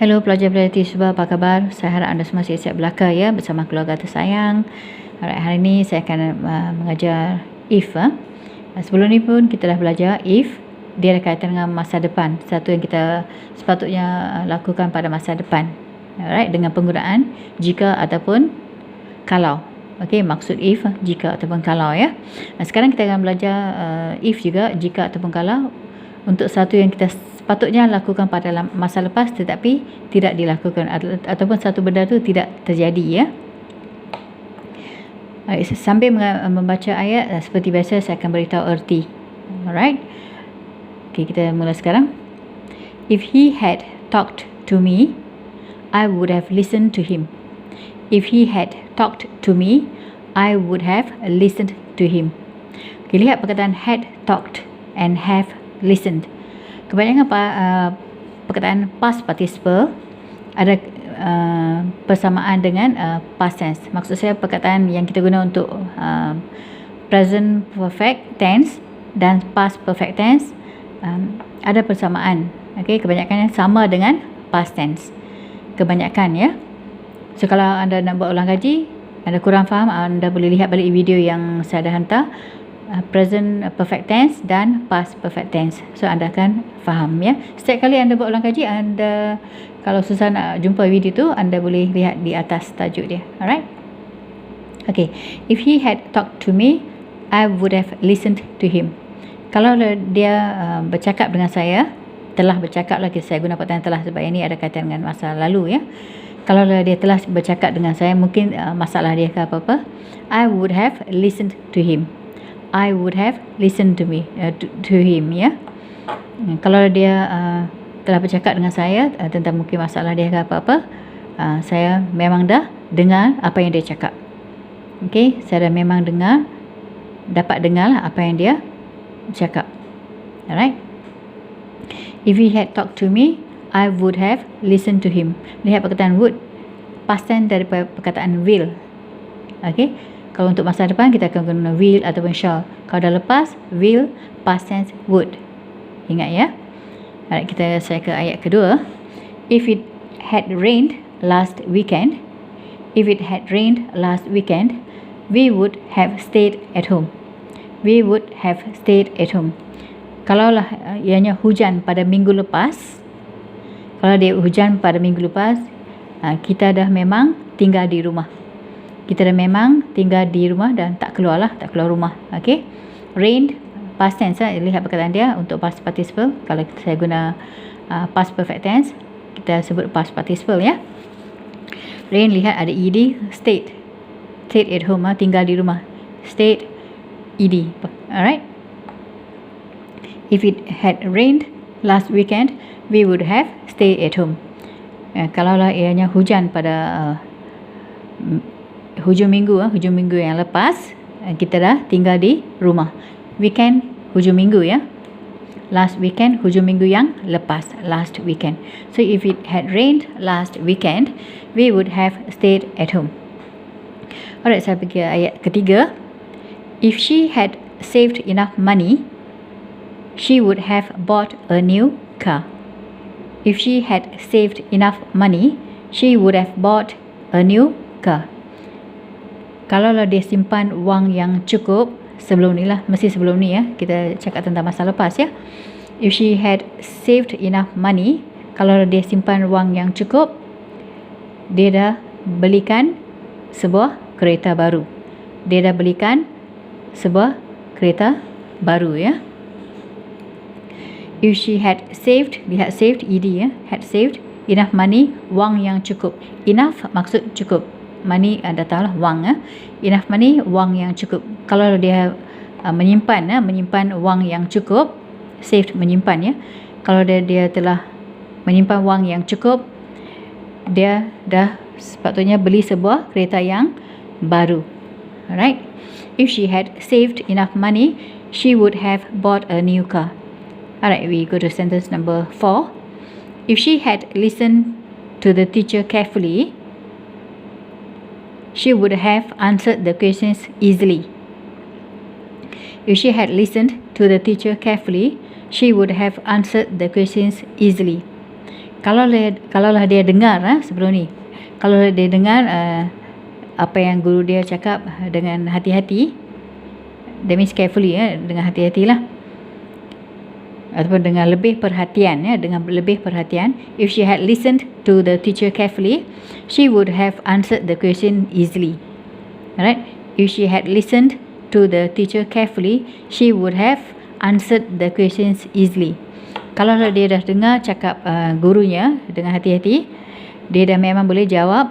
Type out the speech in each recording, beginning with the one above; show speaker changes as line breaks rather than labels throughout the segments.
Hello pelajar-pelajar Tisba, apa khabar? Saya harap anda semua sihat-sihat belaka ya, bersama keluarga tersayang. Alright, hari ini saya akan mengajar if. Sebelum ni pun kita dah belajar if, dia ada kaitan dengan masa depan, satu yang kita sepatutnya lakukan pada masa depan. Alright, dengan penggunaan jika ataupun kalau. Okey, maksud if jika ataupun kalau ya. Sekarang kita akan belajar if juga, jika ataupun kalau, untuk satu yang kita sepatutnya lakukan pada masa lepas tetapi tidak dilakukan, ataupun satu benda tu tidak terjadi ya. Sambil membaca ayat, seperti biasa saya akan beritahu erti. Alright. Okey, kita mula sekarang. If he had talked to me, I would have listened to him. If he had talked to me, I would have listened to him. Okay, lihat perkataan had talked and have listened. Kebanyakan perkataan past participle ada persamaan dengan past tense. Maksud saya perkataan yang kita guna untuk present perfect tense dan past perfect tense ada persamaan. Okey, kebanyakannya sama dengan past tense. Kebanyakan ya. So kalau anda nak buat ulang kaji, anda kurang faham, anda boleh lihat balik video yang saya dah hantar, present perfect tense dan past perfect tense. So anda akan faham ya. Setiap kali anda buat ulang kaji, anda kalau susah nak jumpa video tu, anda boleh lihat di atas tajuk dia. Alright. Okay. If he had talked to me, I would have listened to him. Kalau dia bercakap dengan saya, telah bercakap lagi, saya guna perkataan telah sebab ini ada kaitan dengan masa lalu ya. Kalau dia telah bercakap dengan saya, mungkin masalah dia ke apa-apa, I would have listened to him. I would have listened to him ya. Kalau dia telah bercakap dengan saya tentang mungkin masalah dia ke apa-apa, saya memang dah dengar apa yang dia cakap. Okey, saya dah memang dapat dengar apa yang dia cakap. Alright. If he had talked to me, I would have listened to him. Lihat perkataan would, past tense daripada perkataan will. Okey. Kalau untuk masa depan kita akan guna will ataupun shall. Kalau dah lepas, will, past tense, would. Ingat ya. Alright, saya ke ayat kedua. If it had rained last weekend, we would have stayed at home. We would have stayed at home. Kalaulah ianya hujan pada minggu lepas, kalau dia hujan pada minggu lepas, kita dah memang tinggal di rumah. Kita dah memang tinggal di rumah dan tak keluar rumah. Okey. Rained, past tense. Lihat perkataan dia untuk past participle. Kalau saya guna past perfect tense, kita sebut past participle ya. Rain, lihat ada ed, stayed at home, tinggal di rumah. Stayed, ed. Alright. If it had rained last weekend, we would have stayed at home. Kalaulah ianya hujan pada hujung minggu yang lepas, kita dah tinggal di rumah. Weekend, hujung minggu ya. Last weekend, hujung minggu yang lepas. Last weekend. So if it had rained last weekend, we would have stayed at home. Alright, saya pergi ayat ketiga. If she had saved enough money, she would have bought a new car. If she had saved enough money, she would have bought a new car. Kalaulah dia simpan wang yang cukup, sebelum ni lah, mesti sebelum ni ya, kita cakap tentang masa lepas ya. If she had saved enough money, kalau dia simpan wang yang cukup, dia dah belikan sebuah kereta baru. Dia dah belikan sebuah kereta baru ya. If she had saved, lihat saved, ed ya, had saved enough money, wang yang cukup. Enough maksud cukup. Money, anda tahu lah, wang ya. Enough money, wang yang cukup. Kalau dia menyimpan wang yang cukup, saved, menyimpan ya. Kalau dia telah menyimpan wang yang cukup, dia dah sepatutnya beli sebuah kereta yang baru. Alright. If she had saved enough money, she would have bought a new car. Alright, we go to sentence number 4. If she had listened to the teacher carefully, she would have answered the questions easily. If she had listened to the teacher carefully, she would have answered the questions easily. kalaulah dia dengar sebelum ni, kalau dia dengar apa yang guru dia cakap dengan hati-hati, that means carefully, dengan hati-hatilah, ataupun dengan lebih perhatian, dengan lebih perhatian. If she had listened to the teacher carefully, she would have answered the question easily. Alright, if she had listened to the teacher carefully, she would have answered the questions easily. Kalau dia dah dengar cakap gurunya dengan hati-hati, dia dah memang boleh jawab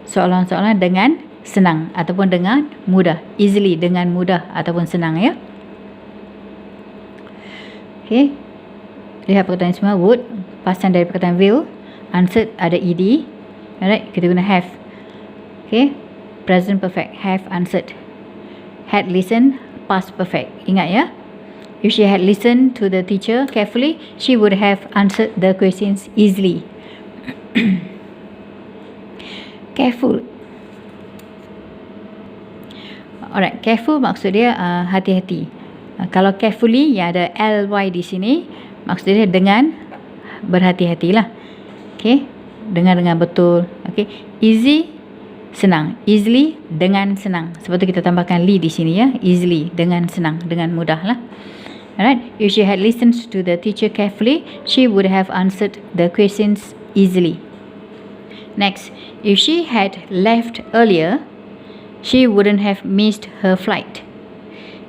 soalan-soalan dengan senang ataupun dengan mudah. Easily, dengan mudah ataupun senang, ya. Okay, lihat perkataan semua. Would, past time dari perkataan will. Answered ada ed. Alright, kita guna have. Okay, present perfect, have answered. Had listened, past perfect. Ingat, ya. If she had listened to the teacher carefully, she would have answered the questions easily. Careful. Alright, careful maksud dia hati-hati. Kalau carefully yang ada ly di sini, maksud dia dengan berhati-hatilah. Okay, dengan betul. Okay, easy, senang. Easily, dengan senang. Sebab tu kita tambahkan li di sini, ya. Easily, dengan senang, dengan mudah lah. Alright, if she had listened to the teacher carefully, she would have answered the questions easily. Next, if she had left earlier, she wouldn't have missed her flight.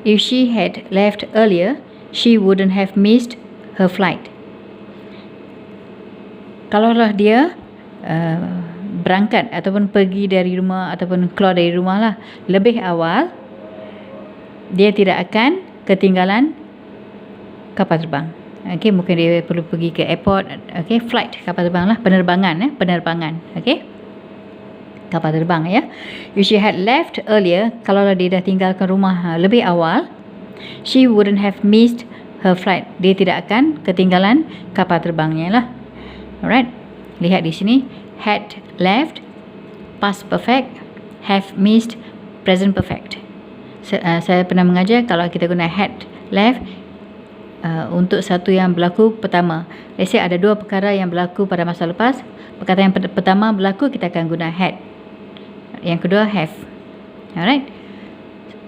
If she had left earlier, she wouldn't have missed her flight. Kalaulah dia berangkat ataupun pergi dari rumah ataupun keluar dari rumah lah lebih awal, dia tidak akan ketinggalan kapal terbang. Okay, mungkin dia perlu pergi ke airport. Okay, flight, kapal terbang lah, penerbangan, penerbangan. Okay, kapal terbang, ya. If she had left earlier, kalau dia dah tinggalkan rumah lebih awal, she wouldn't have missed her flight. Dia tidak akan ketinggalan kapal terbangnya lah. Alright, lihat di sini, had left, past perfect, have missed, present perfect. Saya pernah mengajar kalau kita guna had left untuk satu yang berlaku pertama. Let's say ada dua perkara yang berlaku pada masa lepas. Perkara yang pertama berlaku, kita akan guna had. Yang kedua have. Alright,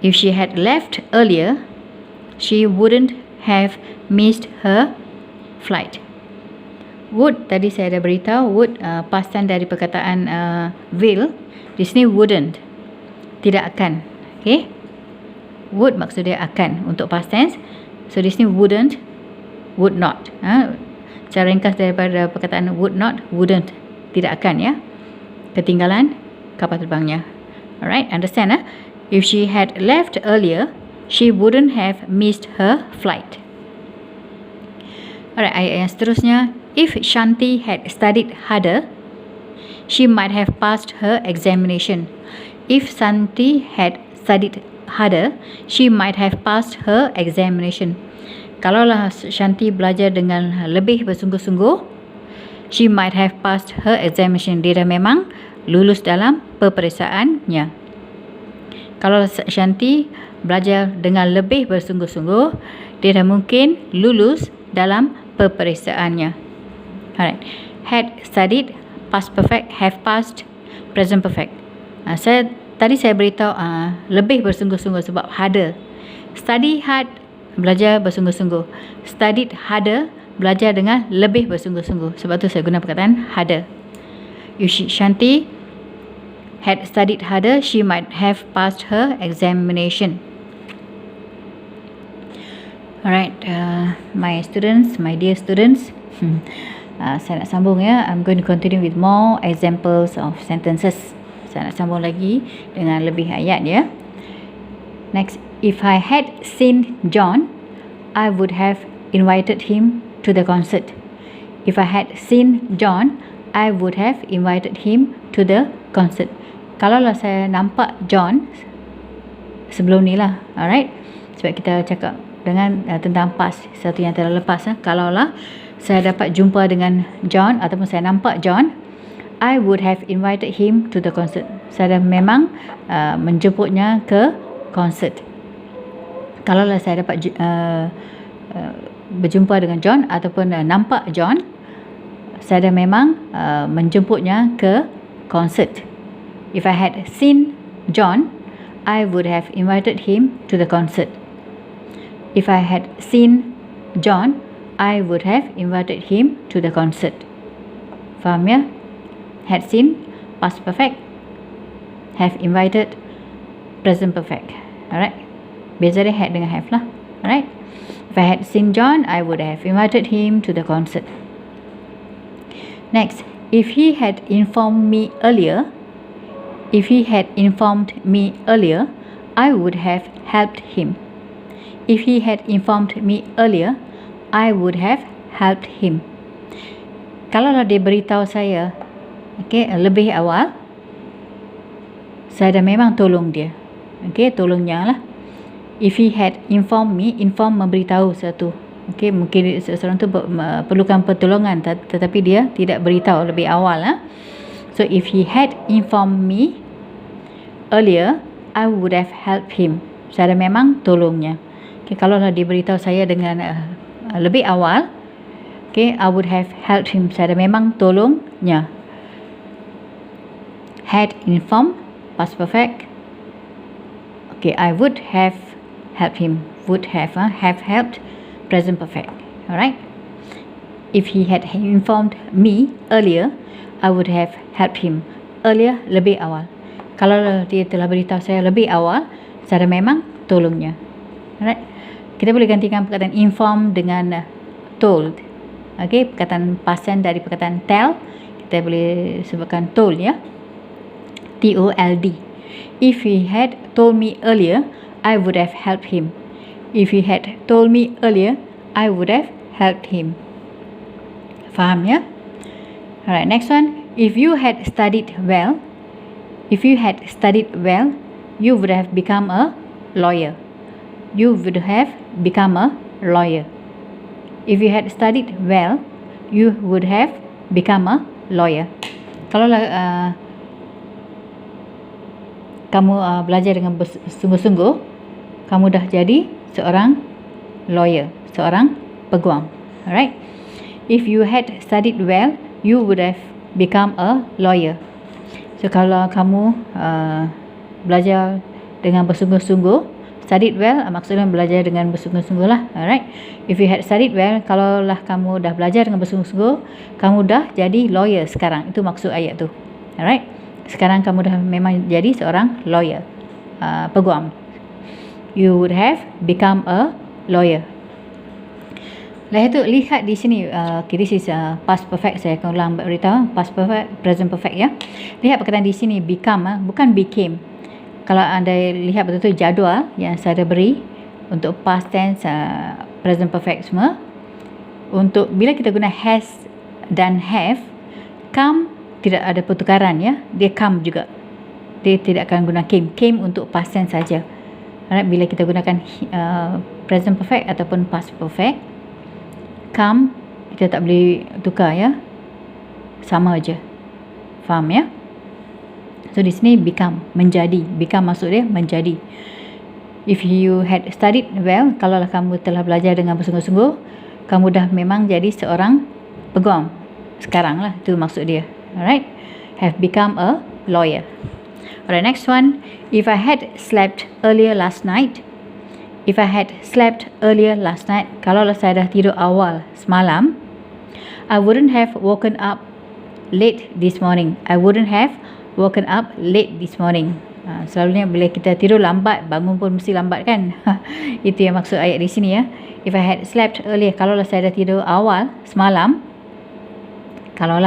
if she had left earlier, she wouldn't have missed her flight. Would, tadi saya dah beritahu, would past tense dari perkataan will. Di sini wouldn't, tidak akan. Okay, would maksud dia akan untuk past tense. So di sini wouldn't, would not. Cara ringkas daripada perkataan would not, wouldn't, tidak akan, ya, ketinggalan kapal terbangnya. Alright, understand? If she had left earlier, she wouldn't have missed her flight. Alright, ayat yang seterusnya. If Shanti had studied harder, she might have passed her examination. If Shanti had studied harder, she might have passed her examination. Kalaulah Shanti belajar dengan lebih bersungguh-sungguh, she might have passed her examination. Dia dah memang lulus dalam peperiksaannya. Kalau Shanti belajar dengan lebih bersungguh-sungguh, dia dah mungkin lulus dalam peperiksaannya. Alright, had studied, past perfect, have passed, present perfect. Tadi saya beritahu lebih bersungguh-sungguh sebab harder. Study hard, belajar bersungguh-sungguh. Studied harder, belajar dengan lebih bersungguh-sungguh. Sebab tu saya guna perkataan harder. If Shanti had studied harder, she might have passed her examination. Alright, my students, my dear students, saya nak sambung, ya. I'm going to continue with more examples of sentences. Saya nak sambung lagi dengan lebih ayat, ya. Next, if I had seen John, I would have invited him to the concert. If I had seen John, I would have invited him to the concert. Kalaulah saya nampak John sebelum ni lah, alright. Sebab kita cakap dengan tentang past, satu yang telah lepas. Kalaulah saya dapat jumpa dengan John ataupun saya nampak John, I would have invited him to the concert. Saya dah memang menjemputnya ke konsert. Kalaulah saya dapat berjumpa dengan John ataupun nampak John, saya dah memang menjemputnya ke konsert. If I had seen John, I would have invited him to the concert. If I had seen John, I would have invited him to the concert. Faham ya? Had seen, past perfect. Have invited, present perfect. Alright? Beza dia had dengan have lah. Alright? If I had seen John, I would have invited him to the concert. Next, if he had informed me earlier, I would have helped him. If he had informed me earlier, I would have helped him. Kalaulah dia beritahu saya, lebih awal, saya dah memang tolong dia. Tolongnya lah. If he had informed me, inform memberitahu sesuatu. Mungkin seseorang tu perlukan pertolongan, tetapi dia tidak beritahu lebih awal lah. So if he had informed me earlier, I would have helped him. Saya dah memang tolongnya. Kalaulah dia beritahu saya dengan lebih awal, I would have helped him. Saya dah memang tolongnya. Had informed, past perfect. I would have helped him. Would have helped, present perfect. Alright. If he had informed me earlier, I would have helped him. Earlier, lebih awal. Kalau dia telah beritahu saya lebih awal, saya dah memang tolongnya. Alright. Kita boleh gantikan perkataan inform dengan told. Perkataan past tense dari perkataan tell, kita boleh sebutkan told ya. T-O-L-D. If he had told me earlier, I would have helped him. If he had told me earlier, I would have helped him. Faham ya? Alright, next one. If you had studied well, you would have become a lawyer. You would have become a lawyer. If you had studied well, you would have become a lawyer. Kalau kamu belajar dengan bersungguh-sungguh, kamu dah jadi seorang lawyer, seorang peguam. Alright. If you had studied well, you would have become a lawyer. So kalau kamu belajar dengan bersungguh-sungguh, studied well, maksudnya belajar dengan bersungguh-sungguh lah. Alright. If you had studied well, kalaulah kamu dah belajar dengan bersungguh-sungguh, kamu dah jadi lawyer sekarang. Itu maksud ayat tu. Alright. Sekarang kamu dah memang jadi seorang lawyer, peguam. You would have become a lawyer. Lihat di sini, this is past perfect. Saya akan ulang beritahu past perfect, present perfect ya. Lihat perkataan di sini become, bukan became. Kalau anda lihat betul-betul jadual yang saya beri untuk past tense, present perfect semua, untuk bila kita guna has dan have, come tidak ada pertukaran ya. Dia come juga. Dia tidak akan guna came. Came untuk past tense saja. Bila kita gunakan present perfect ataupun past perfect, come kita tak boleh tukar ya. Sama aja. Faham ya? So di sini become, menjadi. Become maksud dia menjadi. If you had studied well, kalaulah kamu telah belajar dengan bersungguh-sungguh, kamu dah memang jadi seorang peguam. Sekarang lah, itu maksud dia. Alright. Have become a lawyer. Alright, next one. If I had slept earlier last night, kalaulah saya dah tidur awal semalam, I wouldn't have woken up late this morning. Selalunya bila kita tidur lambat, bangun pun mesti lambat kan. Itu yang maksud ayat di sini ya. If I had slept earlier, kalaulah saya dah tidur awal semalam, saya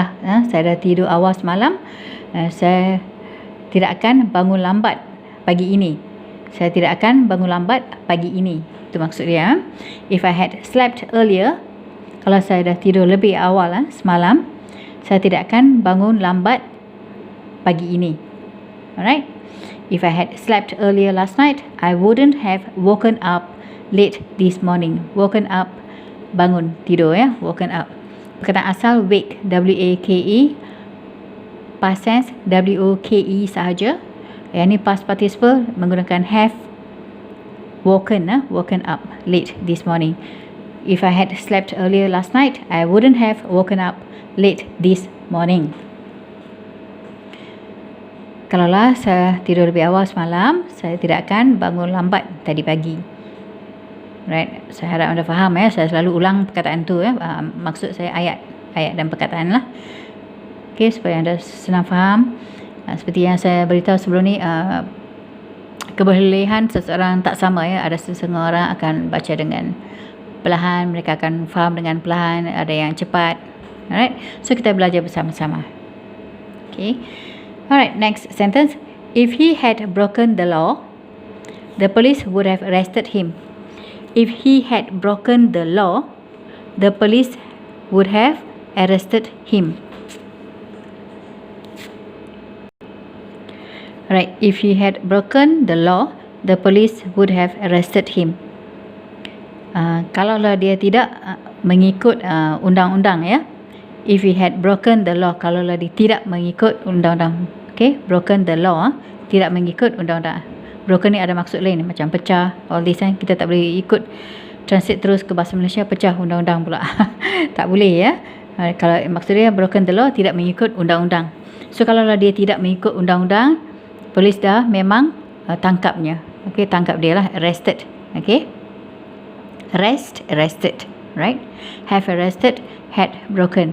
tidak akan bangun lambat pagi ini. Itu maksud dia. If I had slept earlier, kalau saya dah tidur lebih awal semalam, saya tidak akan bangun lambat pagi ini. Alright. If I had slept earlier last night, I wouldn't have woken up late this morning. Woken up, bangun, tidur ya. Woken up. Perkataan asal wake, W-A-K-E. Past tense, W-O-K-E sahaja. Yang ni past participle menggunakan have. Woken up late this morning. If I had slept earlier last night, I wouldn't have woken up late this morning. Kalaulah saya tidur lebih awal semalam, saya tidak akan bangun lambat tadi pagi. Right? Saya harap anda faham ya. Saya selalu ulang perkataan tu ya. Maksud saya ayat dan perkataan lah. Okay, supaya anda senang faham. Seperti yang saya beritahu sebelum ni, kebolehan seseorang tak sama ya. Ada setengah orang akan baca dengan perlahan, mereka akan faham dengan perlahan, ada yang cepat. Alright, so kita belajar bersama-sama. Okay. Alright, next sentence. If he had broken the law, the police would have arrested him. If he had broken the law, the police would have arrested him. Alright, if he had broken the law, the police would have arrested him. Kalaulah dia tidak mengikut undang-undang ya. If he had broken the law, kalaulah dia tidak mengikut undang-undang. Okay, broken the law, tidak mengikut undang-undang. Broken ni ada maksud lain, macam pecah, all this kan. Kita tak boleh ikut translate terus ke bahasa Malaysia, pecah undang-undang pula. Tak boleh ya. Kalau maksud dia broken the law, tidak mengikut undang-undang. So kalaulah dia tidak mengikut undang-undang, polis dah memang tangkapnya. Okay, tangkap dia lah, arrested. Okay, arrested, right? Have arrested, had broken.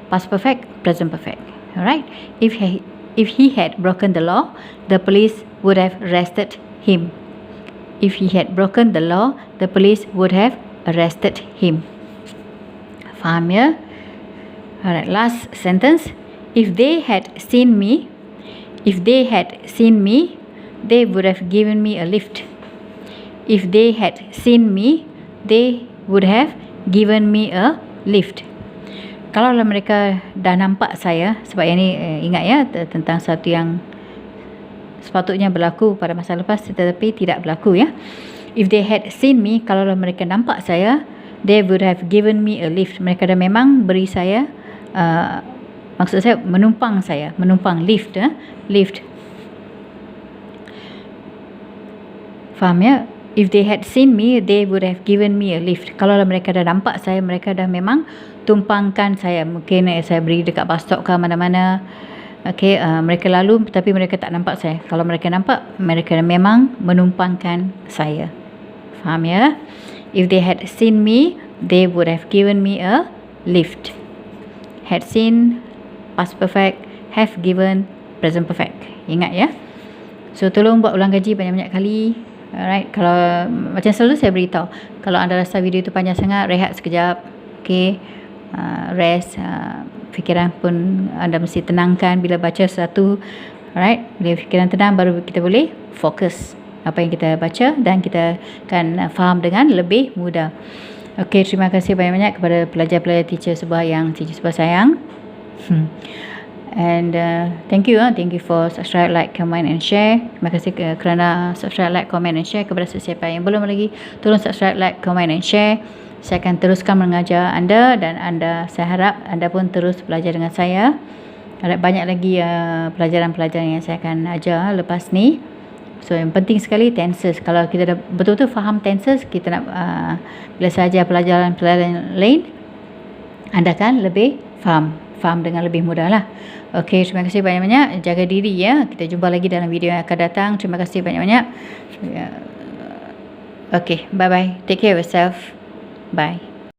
Past perfect, present perfect. Alright. If he had broken the law, the police would have arrested him. If he had broken the law, the police would have arrested him. Faham ya? Alright, last sentence. If they had seen me, they would have given me a lift. If they had seen me, they would have given me a lift. Kalau mereka dah nampak saya, sebab yang ni ingat ya, tentang satu yang sepatutnya berlaku pada masa lepas tetapi tidak berlaku ya. If they had seen me, kalau mereka nampak saya, they would have given me a lift. Mereka dah memang beri saya, maksud saya menumpang lift. Lift. Faham ya? If they had seen me, they would have given me a lift. Kalau mereka dah nampak saya, mereka dah memang tumpangkan saya. Mungkin saya beri dekat bus stop ke mana-mana. Okay, mereka lalu tapi mereka tak nampak saya. Kalau mereka nampak, mereka dah memang menumpangkan saya. Faham ya? If they had seen me, they would have given me a lift. Had seen, past perfect. Have given, present perfect. Ingat ya? So tolong buat ulang kaji banyak-banyak kali. Alright, kalau macam selalu saya beritahu, kalau anda rasa video itu panjang sangat, rehat sekejap. Okay, rest, fikiran pun anda mesti tenangkan bila baca satu. Alright, bila fikiran tenang baru kita boleh fokus apa yang kita baca dan kita akan faham dengan lebih mudah. Okay, terima kasih banyak-banyak kepada pelajar-pelajar teacher sebelah yang teacher sebelah sayang. And thank you for subscribe, like, comment and share. Terima kasih kerana subscribe, like, comment and share. Kepada sesiapa yang belum lagi, tolong subscribe, like, comment and share. Saya akan teruskan mengajar anda dan saya harap anda pun terus belajar dengan saya. Ada banyak lagi pelajaran-pelajaran yang saya akan ajar lepas ni. So yang penting sekali tenses. Kalau kita dah betul-betul faham tenses, kita nak bila saja pelajaran-pelajaran lain, anda akan lebih faham dengan lebih mudah lah. Okey, terima kasih banyak-banyak. Jaga diri ya. Kita jumpa lagi dalam video yang akan datang. Terima kasih banyak-banyak. Okey, bye-bye. Take care of yourself. Bye.